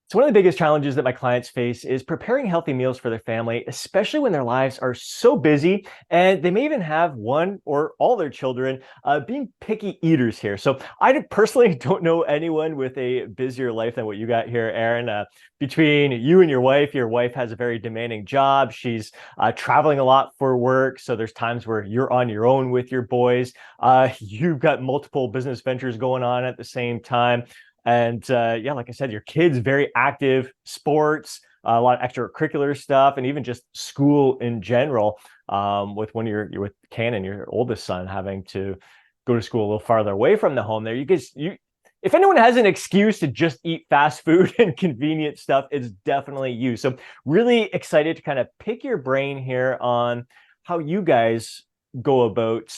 So one of the biggest challenges that my clients face is preparing healthy meals for their family, especially when their lives are so busy and they may even have one or all their children being picky eaters here. So I personally don't know anyone with a busier life than what you got here, Aaron. Between you and your wife has a very demanding job. She's traveling a lot for work. So there's times where you're on your own with your boys. You've got multiple business ventures going on at the same time. And yeah, like I said, your kids very active, sports, a lot of extracurricular stuff, and even just school in general. With with Cannon, your oldest son, having to go to school a little farther away from the home. There, if anyone has an excuse to just eat fast food and convenient stuff, it's definitely you. So really excited to kind of pick your brain here on how you guys go about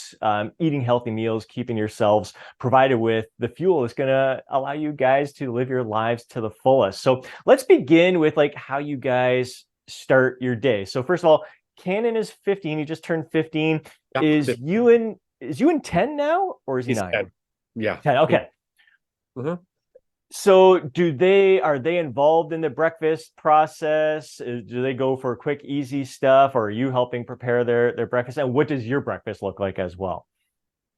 eating healthy meals, keeping yourselves provided with the fuel that's going to allow you guys to live your lives to the fullest. So let's begin with like how you guys start your day. So first of all, Cannon is 15. He just turned 15. Yeah, Is you in 10 now, or is he he's 9? 10. Yeah. 10. Okay. Mhm. So are they involved in the breakfast process? Do they go for quick, easy stuff, or are you helping prepare their breakfast? And what does your breakfast look like as well?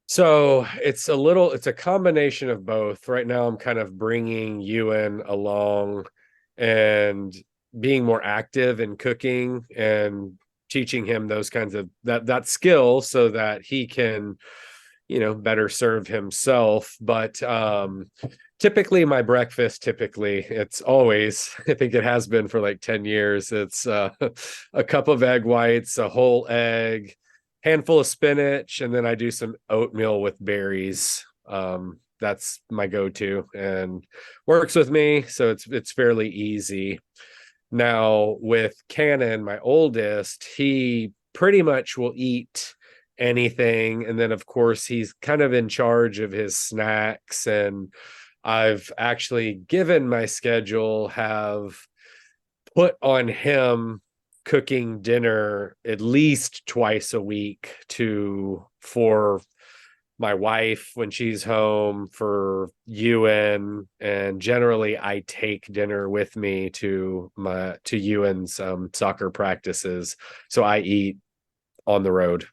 So it's a combination of both. Right now, I'm kind of bringing Ewan along and being more active in cooking and teaching him those kinds of that skill so that he can, better serve himself. But typically my breakfast, it's always, I think it has been for like 10 years. It's a cup of egg whites, a whole egg, handful of spinach, and then I do some oatmeal with berries. That's my go-to and works with me, so it's fairly easy. Now with Cannon, my oldest, he pretty much will eat anything, and then of course he's kind of in charge of his snacks. And I've actually, given my schedule, have put on him cooking dinner at least twice a week to for my wife when she's home, for Ewan, and generally I take dinner with me to Ewan's soccer practices, so I eat on the road.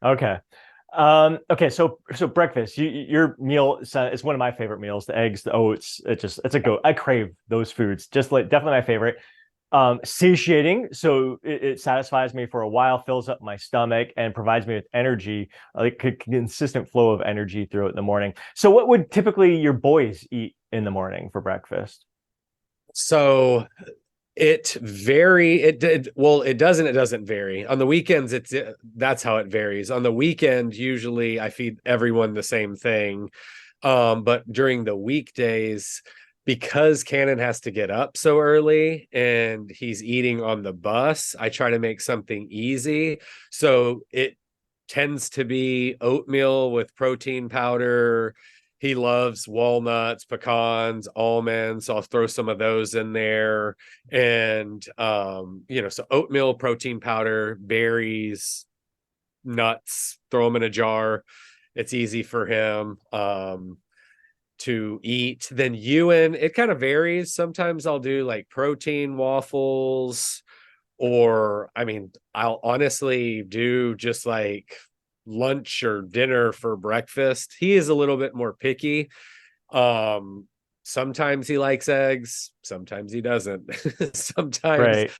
Okay. Okay, so breakfast, your meal is one of my favorite meals. The eggs, the oats, it's a go. I crave those foods. Just like definitely my favorite. Satiating, so it satisfies me for a while, fills up my stomach, and provides me with energy, like a consistent flow of energy throughout the morning. So, what would typically your boys eat in the morning for breakfast? So it doesn't vary. On the weekends, that's how it varies. On the weekend, usually I feed everyone the same thing. But during the weekdays, because Cannon has to get up so early and he's eating on the bus, I try to make something easy. So it tends to be oatmeal with protein powder. He loves walnuts, pecans, almonds, so I'll throw some of those in there. And so oatmeal, protein powder, berries, nuts, throw them in a jar. It's easy for him to eat. Then Ewan, it kind of varies. Sometimes I'll do like protein waffles, or I mean, I'll honestly do just like lunch or dinner for breakfast. He is a little bit more picky. Um, Sometimes he likes eggs, sometimes he doesn't. Sometimes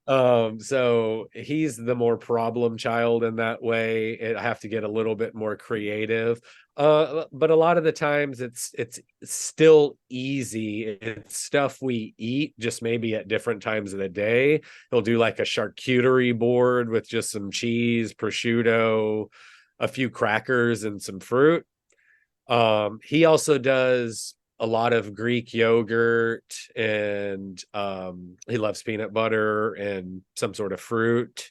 Right. so he's the more problem child in that way. I have to get a little bit more creative. But a lot of the times it's still easy. It's stuff we eat, just maybe at different times of the day. He'll do like a charcuterie board with just some cheese, prosciutto, a few crackers, and some fruit. He also does a lot of Greek yogurt, and he loves peanut butter and some sort of fruit.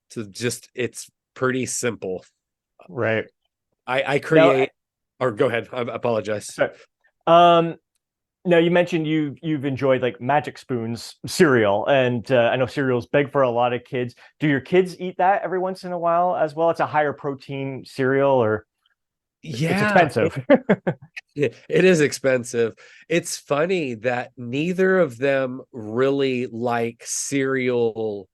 So just it's pretty simple. Right. I Now, create, or go ahead. I apologize. sorry. Um, Now you mentioned you've enjoyed like Magic Spoons cereal, and I know cereal's big for a lot of kids. Do your kids eat that every once in a while as well? It's a higher protein cereal, or It's Yeah, expensive. it is expensive. It's funny that neither of them really like cereal.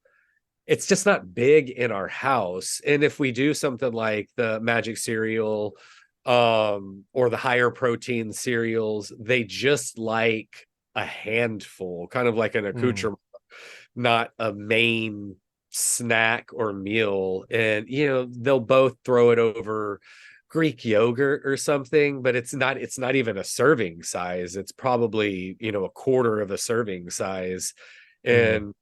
It's just not big in our house. And if we do something like the magic cereal, or the higher protein cereals, they just like a handful, kind of like an Mm, accoutrement, not a main snack or meal. And they'll both throw it over Greek yogurt or something, but it's not even a serving size. It's probably, a quarter of a serving size. mm. And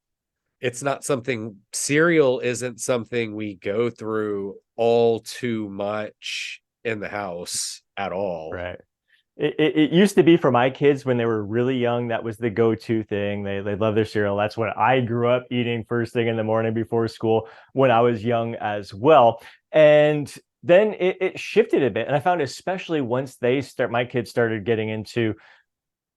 it's not something, cereal isn't something we go through all too much in the house at all. Right. It used to be for my kids when they were really young. That was the go-to thing. They love their cereal. That's what I grew up eating first thing in the morning before school when I was young as well. And then it shifted a bit. And I found especially once my kids started getting into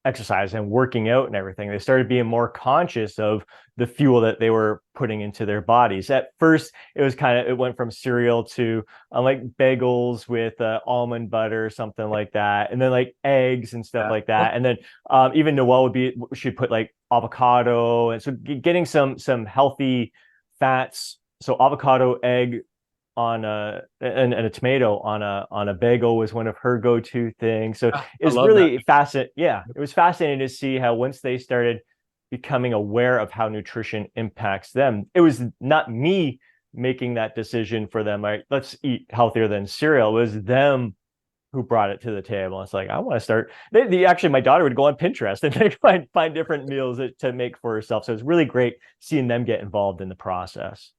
exercise and working out and everything, they started being more conscious of the fuel that they were putting into their bodies. At first, it went from cereal to like bagels with almond butter or something like that, and then like eggs and stuff Yeah. like that. And then even Noelle she'd put like avocado, and so getting some healthy fats. So avocado, egg, on a and a tomato on a bagel was one of her go-to things. So I it's love that. really fascinating. Yeah, it was fascinating to see how once they started becoming aware of how nutrition impacts them, it was not me making that decision for them. Right, let's eat healthier than cereal. It was them who brought it to the table. It's like I want to start. Actually, my daughter would go on Pinterest and they find different meals to make for herself. So it's really great seeing them get involved in the process.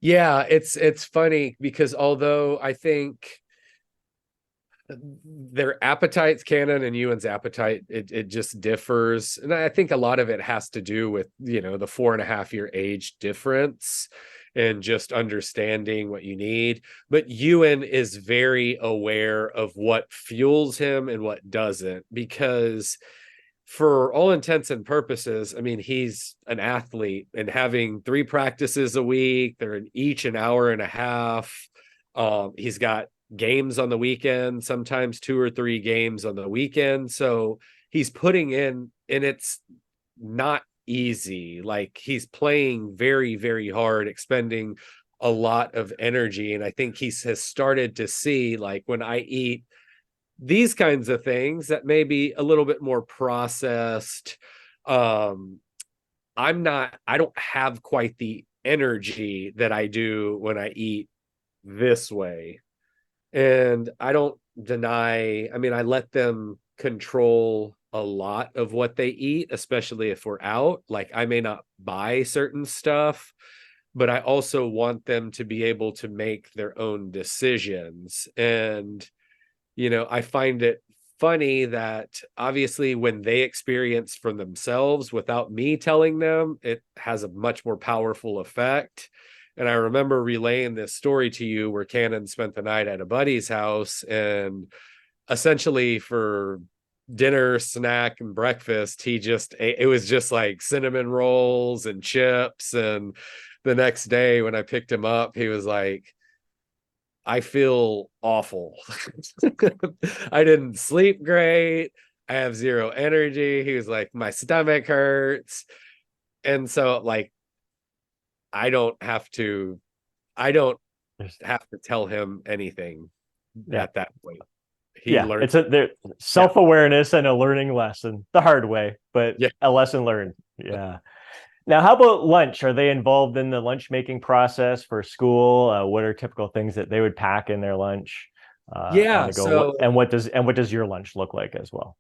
Yeah, it's funny because although I think their appetites, Canon and Ewan's appetite, it just differs. And I think a lot of it has to do with, the 4.5 year age difference and just understanding what you need. But Ewan is very aware of what fuels him and what doesn't, because for all intents and purposes, I mean, he's an athlete, and having 3 practices a week, they're each an hour and a half. He's got games on the weekend, sometimes 2 or 3 games on the weekend. So he's putting in, and it's not easy. Like, he's playing very, very hard, expending a lot of energy. And I think has started to see, like, when I eat these kinds of things that may be a little bit more processed, um I don't have quite the energy that I do when I eat this way. And I don't deny, I mean, I let them control a lot of what they eat, especially if we're out. Like, I may not buy certain stuff, but I also want them to be able to make their own decisions. And I find it funny that obviously when they experience from themselves without me telling them, it has a much more powerful effect. And I remember relaying this story to you where Cannon spent the night at a buddy's house, and essentially for dinner, snack, and breakfast, it was just like cinnamon rolls and chips. And the next day when I picked him up, he was like, I feel awful. I didn't sleep great. I have zero energy. He was like, my stomach hurts. And so, like, I don't have to, I don't There's, have to tell him anything yeah. at that point. He Yeah, learned. it's a Yeah. self-awareness and a learning lesson the hard way, but Yeah. a lesson learned. Yeah. Now, how about lunch? Are they involved in the lunch making process for school? What are typical things that they would pack in their lunch on Yeah. the go? What So, and what does your lunch look like as well?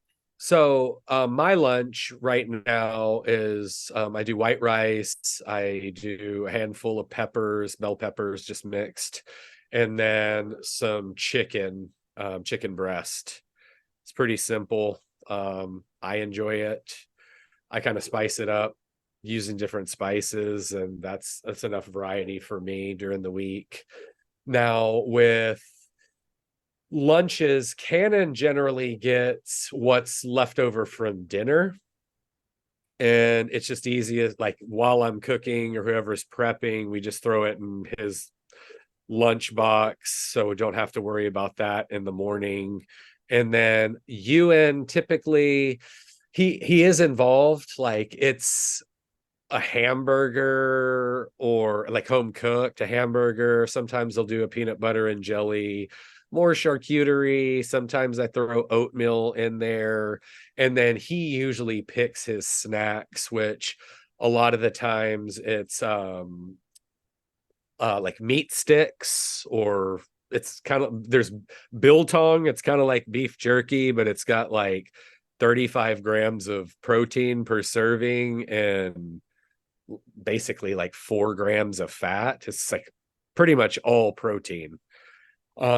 my lunch right now is, I do white rice, I do a handful of peppers, bell peppers, just mixed, and then some chicken breast. It's pretty simple. I enjoy it. I kind of spice it up using different spices, and that's enough variety for me during the week. Now, with lunches, Cannon generally gets what's left over from dinner. And it's just easy, as like while I'm cooking or whoever's prepping, we just throw it in his lunchbox, so we don't have to worry about that in the morning. And then Ewan typically he is involved, like it's a hamburger or like home cooked, a hamburger. Sometimes they'll do a peanut butter and jelly, more charcuterie. Sometimes I throw oatmeal in there. And then he usually picks his snacks, which a lot of the times it's like meat sticks, or it's kind of, there's biltong. It's kind of like beef jerky, but it's got like 35 grams of protein per serving and basically like 4 grams of fat. It's like pretty much all protein.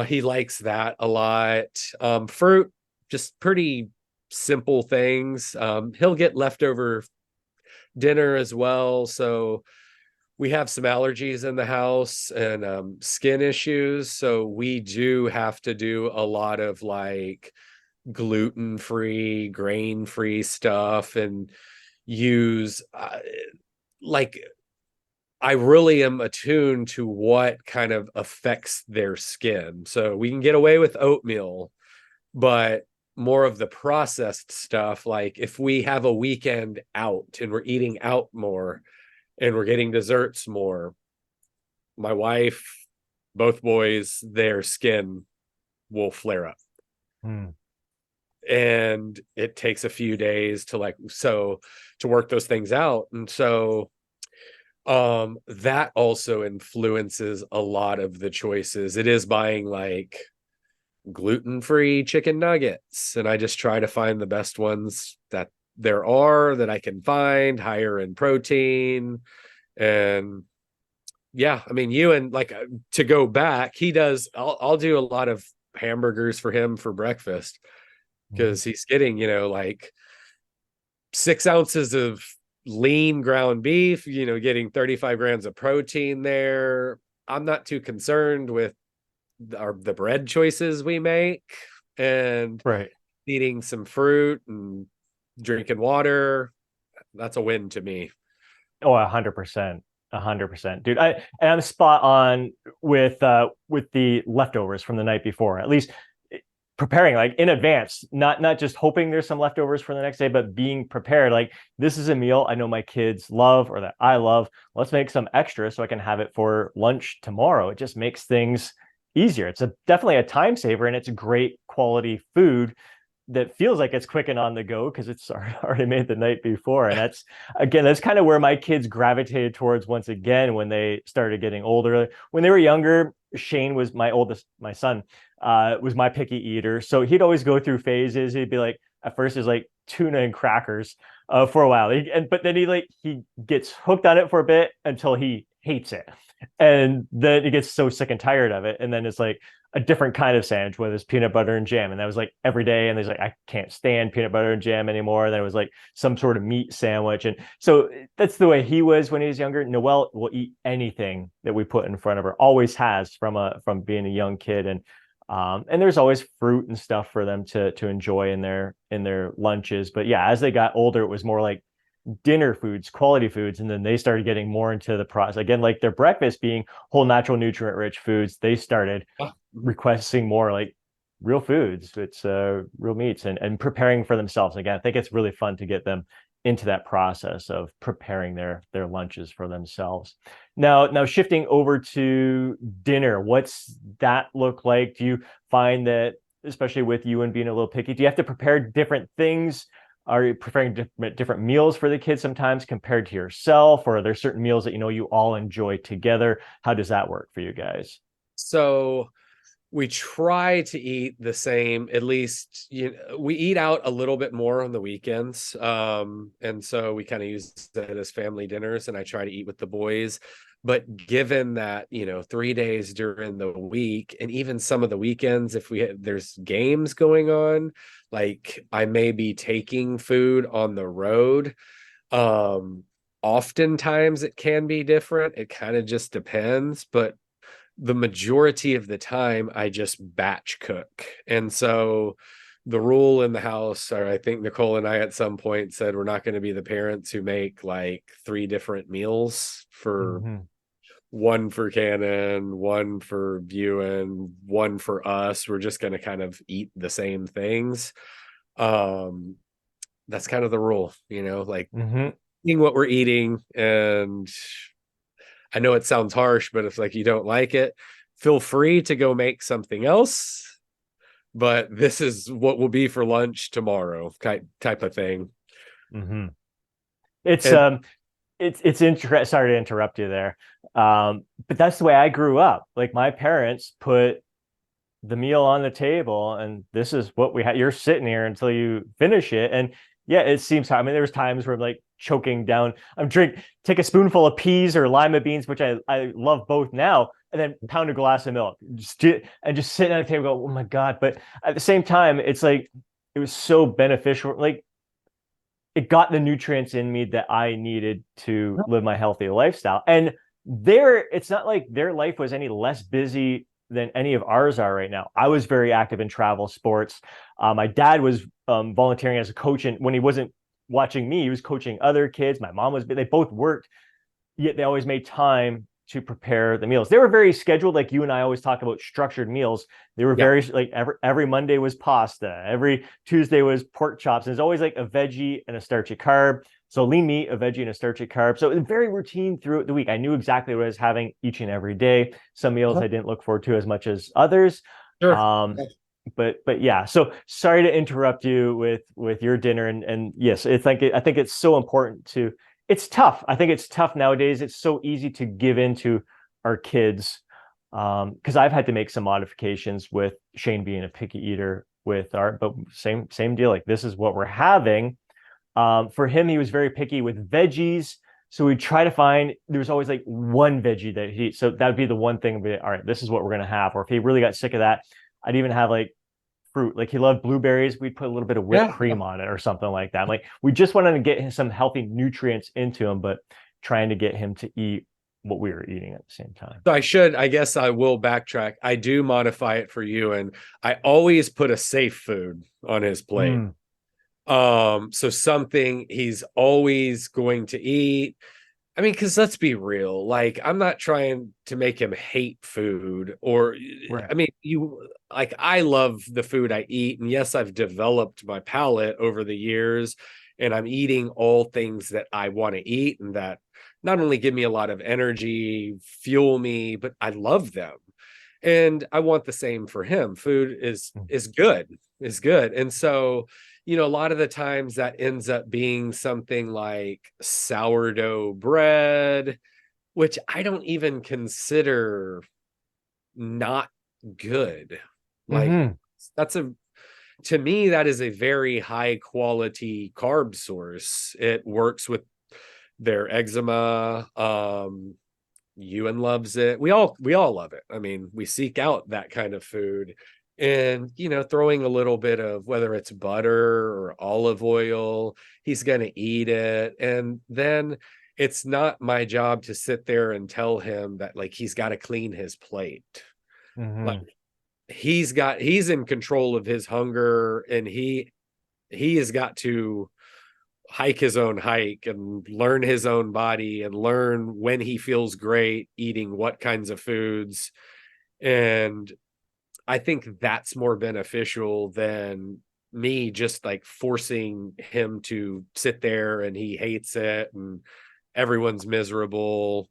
He likes that a lot. Fruit, just pretty simple things. He'll get leftover dinner as well. So we have some allergies in the house and skin issues. So we do have to do a lot of like gluten-free, grain-free stuff and use like I really am attuned to what kind of affects their skin. So we can get away with oatmeal, but more of the processed stuff, like if we have a weekend out and we're eating out more and we're getting desserts more, my wife, both boys, their skin will flare up. Hmm. And it takes a few days to like, so to work those things out. And so that also influences a lot of the choices. It is buying like gluten-free chicken nuggets, and I just try to find the best ones that there are that I can find, higher in protein. And yeah, I mean, you and like to go back, he does, I'll do a lot of hamburgers for him for breakfast Mhm. because he's getting, like 6 ounces of lean ground beef, getting 35 grams of protein there. I'm not too concerned with the bread choices we make, and Right. eating some fruit and drinking water. That's a win to me. Oh, 100%. 100%. Dude, and I'm spot on with the leftovers from the night before. At least preparing like in advance, not just hoping there's some leftovers for the next day, but being prepared. Like this is a meal I know my kids love or that I love. Let's make some extra so I can have it for lunch tomorrow. It just makes things easier. It's definitely a time saver and it's a great quality food that feels like it's quick and on the go because it's already made the night before. And that's again, that's kind of where my kids gravitated towards once again when they started getting older. When they were younger, Shane was my oldest, my son, was my picky eater. So he'd always go through phases. He'd be like, at first it's like tuna and crackers for a while. But then he gets hooked on it for a bit until he hates it. And then he gets so sick and tired of it. And then it's like, a different kind of sandwich, whether it's peanut butter and jam. And that was like every day. And there's like, I can't stand peanut butter and jam anymore. And then it was like some sort of meat sandwich. And so that's the way he was when he was younger. Noelle will eat anything that we put in front of her, always has from being a young kid. And there's always fruit and stuff for them to enjoy in their lunches. But yeah, as they got older, it was more like dinner foods, quality foods, and then they started getting more into the process. Again, like their breakfast being whole natural nutrient rich foods, they started requesting more like real foods. It's real meats and preparing for themselves. Again, I think it's really fun to get them into that process of preparing their lunches for themselves. Now shifting over to dinner, what's that look like? Do you find that, especially with you and being a little picky, do you have to prepare different things? Are you preparing different meals for the kids sometimes compared to yourself, or are there certain meals that you all enjoy together? How does that work for you guys? So we try to eat the same, at least we eat out a little bit more on the weekends, and so we kind of use that as family dinners, and I try to eat with the boys. But given that 3 days during the week and even some of the weekends, if there's games going on, like I may be taking food on the road. um Oftentimes it can be different, it kind of just depends, but the majority of the time I just batch cook. And so the rule in the house, or I think Nicole and I at some point said, we're not going to be the parents who make like 3 different meals for Mm-hmm. one for Canon, one for Ewan, one for us. We're just going to kind of eat the same things. Um, that's kind of the rule, like Hmm. eating what we're eating. And I know it sounds harsh, but if like you don't like it, feel free to go make something else. But this is what will be for lunch tomorrow, type of thing. Hmm. It's And um it's interesting. Sorry to interrupt you there. But that's the way I grew up. Like my parents put the meal on the table and this is what we had. You're sitting here until you finish it. And yeah, it seems I mean, there was times where I'm like choking down. Take a spoonful of peas or lima beans, which I love both now, and then pound a glass of milk. Just sitting at the table, go, oh my God. But at the same time, it's like it was so beneficial. Like it got the nutrients in me that I needed to live my healthy lifestyle. And it's not like their life was any less busy than any of ours are right now. I was very active in travel sports. My dad was volunteering as a coach, and when he wasn't watching me, he was coaching other kids. My mom was, they both worked, yet they always made time to prepare the meals. They were very scheduled, like you and I always talk about structured meals. They were yeah, very like every Monday was pasta, every Tuesday was pork chops. And there's always like a veggie and a starchy carb. So lean meat, a veggie, and a starchy carb. So it was very routine throughout the week. I knew exactly what I was having each and every day. Some meals I didn't look forward to as much as others. sure. Um, but yeah, so sorry to interrupt you with your dinner, and yes, it's like I think it's so important to, it's tough. I think it's tough nowadays. It's so easy to give in to our kids. Because I've had to make some modifications with Shane being a picky eater with our, but same deal. Like this is what we're having. For him, he was very picky with veggies. So we try to find, there's always like one veggie that so that would be the one thing. All right, this is what we're going to have. Or if he really got sick of that, I'd even have like fruit. Like he loved blueberries. We'd put a little bit of whipped Yeah. cream on it or something like that. Like we just wanted to get some healthy nutrients into him, but trying to get him to eat what we were eating at the same time. So I guess I will backtrack. I do modify it for you, and I always put a safe food on his plate. Mm, So something he's always going to eat. I mean, because let's be real, like I'm not trying to make him hate food or right. I mean, I love the food I eat. And yes, I've developed my palate over the years, and I'm eating all things that I want to eat and that not only give me a lot of energy, fuel me, but I love them. And I want the same for him. Food Mm, is good. And so, a lot of the times that ends up being something like sourdough bread, which I don't even consider not good. Like mm-hmm. that's a to me that is a very high quality carb source. It works with their eczema. Ewan loves it. We all love it. I mean, we seek out that kind of food. And, throwing a little bit of whether it's butter or olive oil, he's going to eat it. And then it's not my job to sit there and tell him that like he's got to clean his plate. Like Mm-hmm. he's in control of his hunger, and he has got to hike his own hike and learn his own body and learn when he feels great eating what kinds of foods. And I think that's more beneficial than me just like forcing him to sit there and he hates it and everyone's miserable.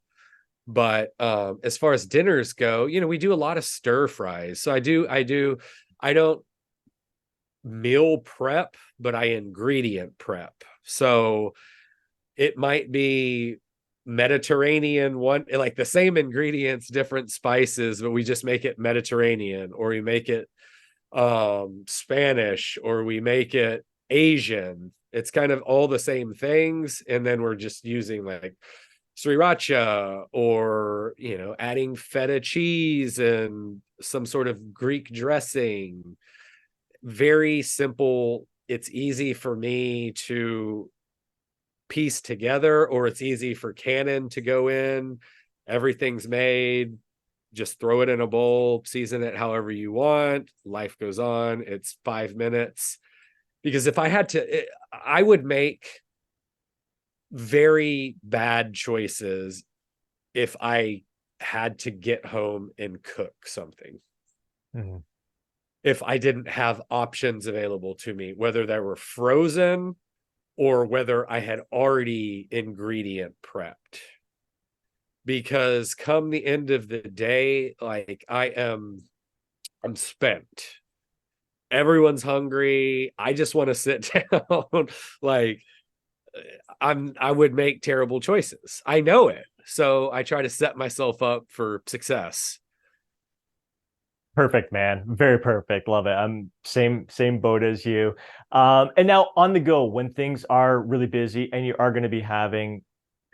But as far as dinners go, we do a lot of stir fries. So I don't meal prep, but I ingredient prep. So it might be Mediterranean one, like the same ingredients, different spices, but we just make it Mediterranean, or we make it Spanish, or we make it Asian. It's kind of all the same things, and then we're just using like sriracha, or adding feta cheese and some sort of Greek dressing. Very simple. It's easy for me to piece together, or it's easy for Canon to go in. Everything's made. Just throw it in a bowl, season it however you want. Life goes on. It's 5 minutes. Because if I had to, I would make very bad choices if I had to get home and cook something. Mhm. If I didn't have options available to me, whether they were frozen or whether I had already ingredient prepped. Because come the end of the day, like I'm spent. Everyone's hungry. I just want to sit down. Like I would make terrible choices. I know it. So I try to set myself up for success. Perfect, man. Very perfect. Love it. I'm same boat as you. And now on the go, when things are really busy and you are going to be having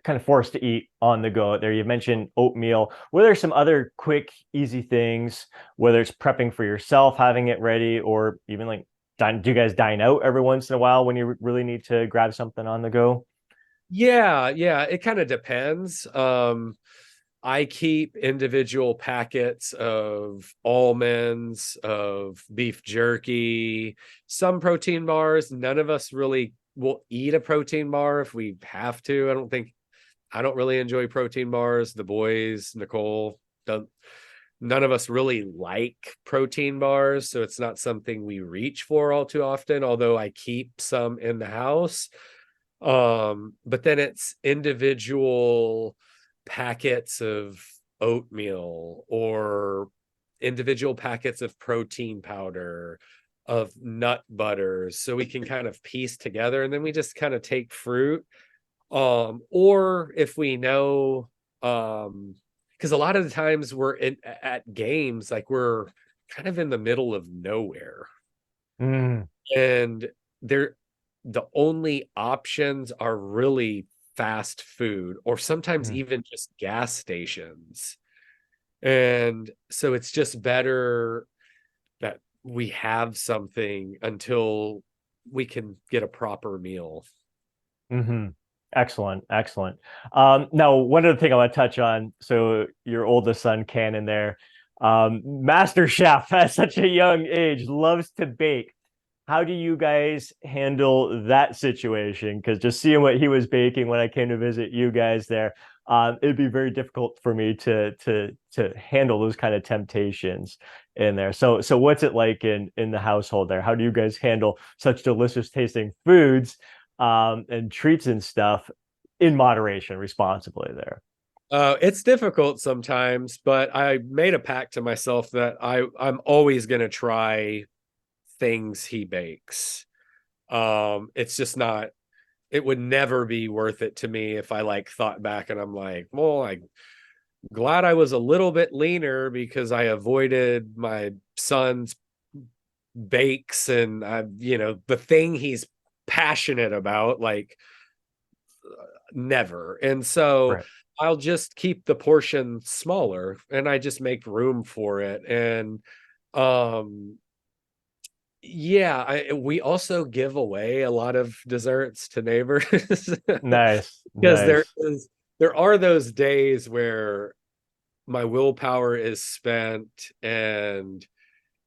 kind of forced to eat on the go there. You mentioned oatmeal. Were there some other quick, easy things, whether it's prepping for yourself, having it ready, or even like do you guys dine out every once in a while when you really need to grab something on the go? Yeah, it kind of depends. I keep individual packets of almonds, of beef jerky, some protein bars. None of us really will eat a protein bar if we have to. I don't really enjoy protein bars. The boys, Nicole, don't, none of us really like protein bars. So it's not something we reach for all too often, although I keep some in the house. But then it's individual packets of oatmeal or individual packets of protein powder, of nut butters, so we can kind of piece together, and then we just kind of take fruit. Or if we know, because a lot of the times at games, like we're kind of in the middle of nowhere, Mm, and they're the only options are really fast food or sometimes mm, even just gas stations. And so it's just better that we have something until we can get a proper meal. hmm. Excellent, excellent. Now, one other thing I want to touch on. So, your oldest son, Cannon, there, master chef at such a young age, loves to bake. How do you guys handle that situation? Because just seeing what he was baking when I came to visit you guys there, it'd be very difficult for me to handle those kind of temptations in there. So what's it like in the household there? How do you guys handle such delicious tasting foods and treats and stuff in moderation, responsibly there? It's difficult sometimes, but I made a pact to myself that I'm always going to try things he bakes. It's just not, it would never be worth it to me if I like thought back and I'm like, well, I'm glad I was a little bit leaner because I avoided my son's bakes and the thing he's passionate about, like never. And so Right. I'll just keep the portion smaller and I just make room for it. And um yeah, we also give away a lot of desserts to neighbors Nice, because nice. there are those days where my willpower is spent and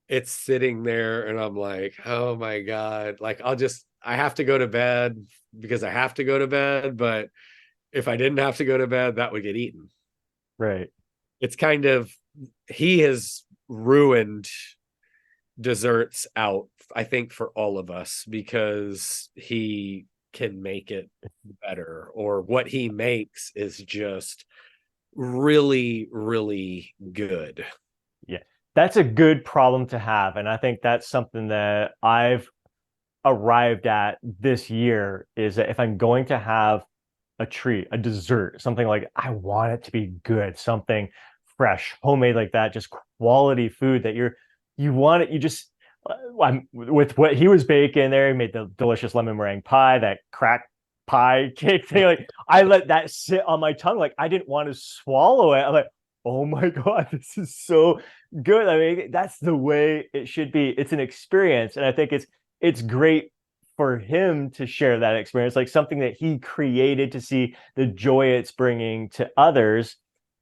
it's sitting there and I'm like, oh my God, like I have to go to bed because I have to go to bed, but if I didn't have to go to bed, that would get eaten. Right. It's kind of, he has ruined desserts out, I think, for all of us because he can make it better, or what he makes is just really, really good. Yeah. That's a good problem to have. And I think that's something that I've arrived at this year is that if I'm going to have a treat, a dessert, something like I want it to be good, something fresh, homemade like that, just quality food that you want it, you just I'm with what he was baking there, he made the delicious lemon meringue pie, that crack pie cake thing. Like I let that sit on my tongue, like I didn't want to swallow it. I'm like, oh my God, this is so good. I mean, that's the way it should be. It's an experience. And I think it's great for him to share that experience, like something that he created, to see the joy it's bringing to others,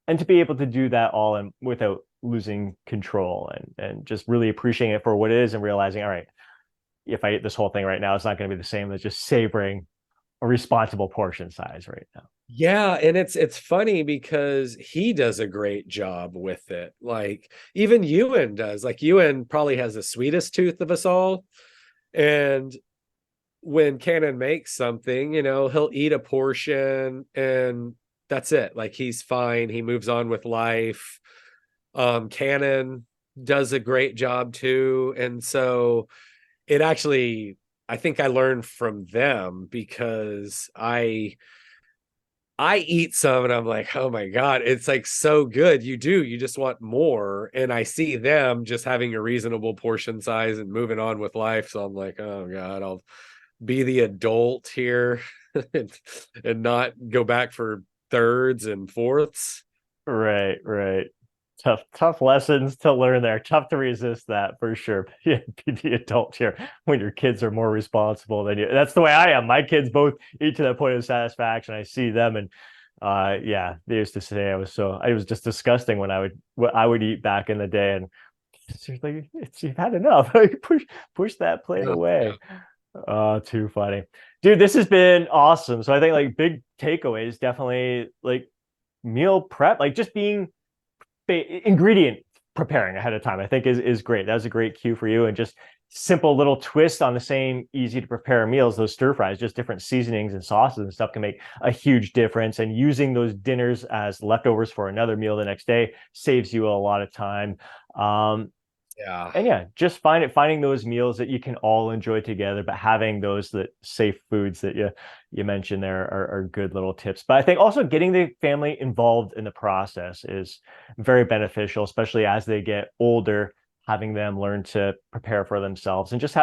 and to be able to do that all and without losing control, and just really appreciating it for what it is and realizing, all right, if I eat this whole thing right now, it's not going to be the same as just savoring a responsible portion size right now. Yeah, and it's funny because he does a great job with it. Like even Ewan does. Like Ewan probably has the sweetest tooth of us all. And when Cannon makes something, he'll eat a portion and that's it. Like he's fine. He moves on with life. Cannon does a great job too. And so it actually, I think I learned from them because I eat some and I'm like, oh my God, it's like so good. You just want more. And I see them just having a reasonable portion size and moving on with life. So I'm like, oh God, I'll be the adult here and not go back for thirds and fourths. Right, right. Tough lessons to learn there. Tough to resist that for sure. Yeah, be the adult here when your kids are more responsible than you. That's the way I am. My kids both eat to that point of satisfaction. I see them and yeah, they used to say I was just disgusting when what I would eat back in the day and it's just like you've had enough. Like push that plate Yeah, away. Oh, too funny. Dude, this has been awesome. So I think like big takeaways definitely like meal prep, like just being ingredient preparing ahead of time, I think is great. That was a great cue for you. And just simple little twist on the same easy to prepare meals, those stir fries, just different seasonings and sauces and stuff can make a huge difference. And using those dinners as leftovers for another meal the next day saves you a lot of time. Um, yeah, and yeah, just finding those meals that you can all enjoy together, but having those that safe foods that you mentioned there are good little tips. But I think also getting the family involved in the process is very beneficial, especially as they get older, having them learn to prepare for themselves and just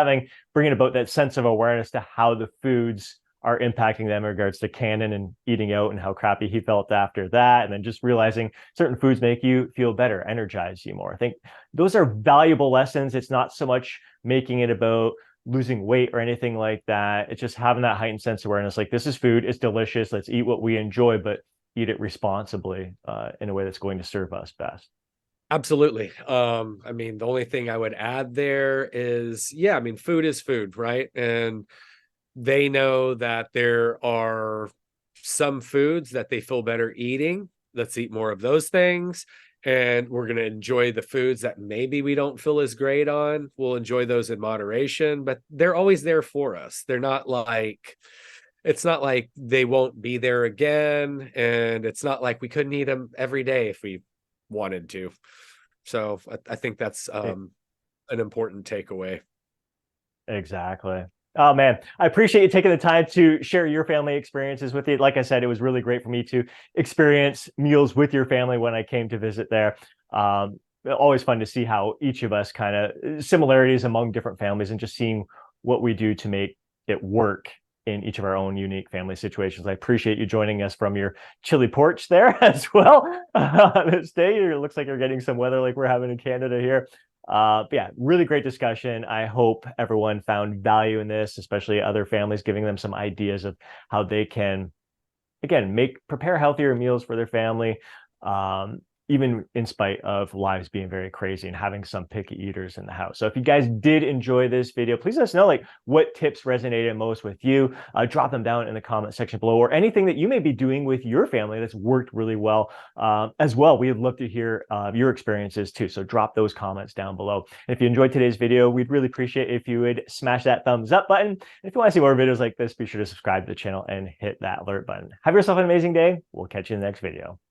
bringing about that sense of awareness to how the foods are impacting them in regards to Cannon and eating out and how crappy he felt after that. And then just realizing certain foods make you feel better, energize you more. I think those are valuable lessons. It's not so much making it about losing weight or anything like that. It's just having that heightened sense of awareness. Like this is food, it's delicious. Let's eat what we enjoy, but eat it responsibly in a way that's going to serve us best. absolutely. I mean, the only thing I would add there is, yeah, I mean, food is food, right? And they know that there are some foods that they feel better eating. Let's eat more of those things. And we're going to enjoy the foods that maybe we don't feel as great on. We'll enjoy those in moderation, but they're always there for us. It's not like they won't be there again. And it's not like we couldn't eat them every day if we wanted to. So I think that's an important takeaway. Exactly. Oh man, I appreciate you taking the time to share your family experiences with you. Like I said, it was really great for me to experience meals with your family when I came to visit there. Always fun to see how each of us kind of similarities among different families and just seeing what we do to make it work in each of our own unique family situations. I appreciate you joining us from your chilly porch there as well. This day, it looks like you're getting some weather like we're having in Canada here. But yeah, really great discussion. I hope everyone found value in this, especially other families, giving them some ideas of how they can, again, prepare healthier meals for their family, even in spite of lives being very crazy and having some picky eaters in the house. So if you guys did enjoy this video, please let us know like what tips resonated most with you. Drop them down in the comment section below, or anything that you may be doing with your family that's worked really well as well. We'd love to hear your experiences too. So drop those comments down below. And if you enjoyed today's video, we'd really appreciate if you would smash that thumbs up button. And if you want to see more videos like this, be sure to subscribe to the channel and hit that alert button. Have yourself an amazing day. We'll catch you in the next video.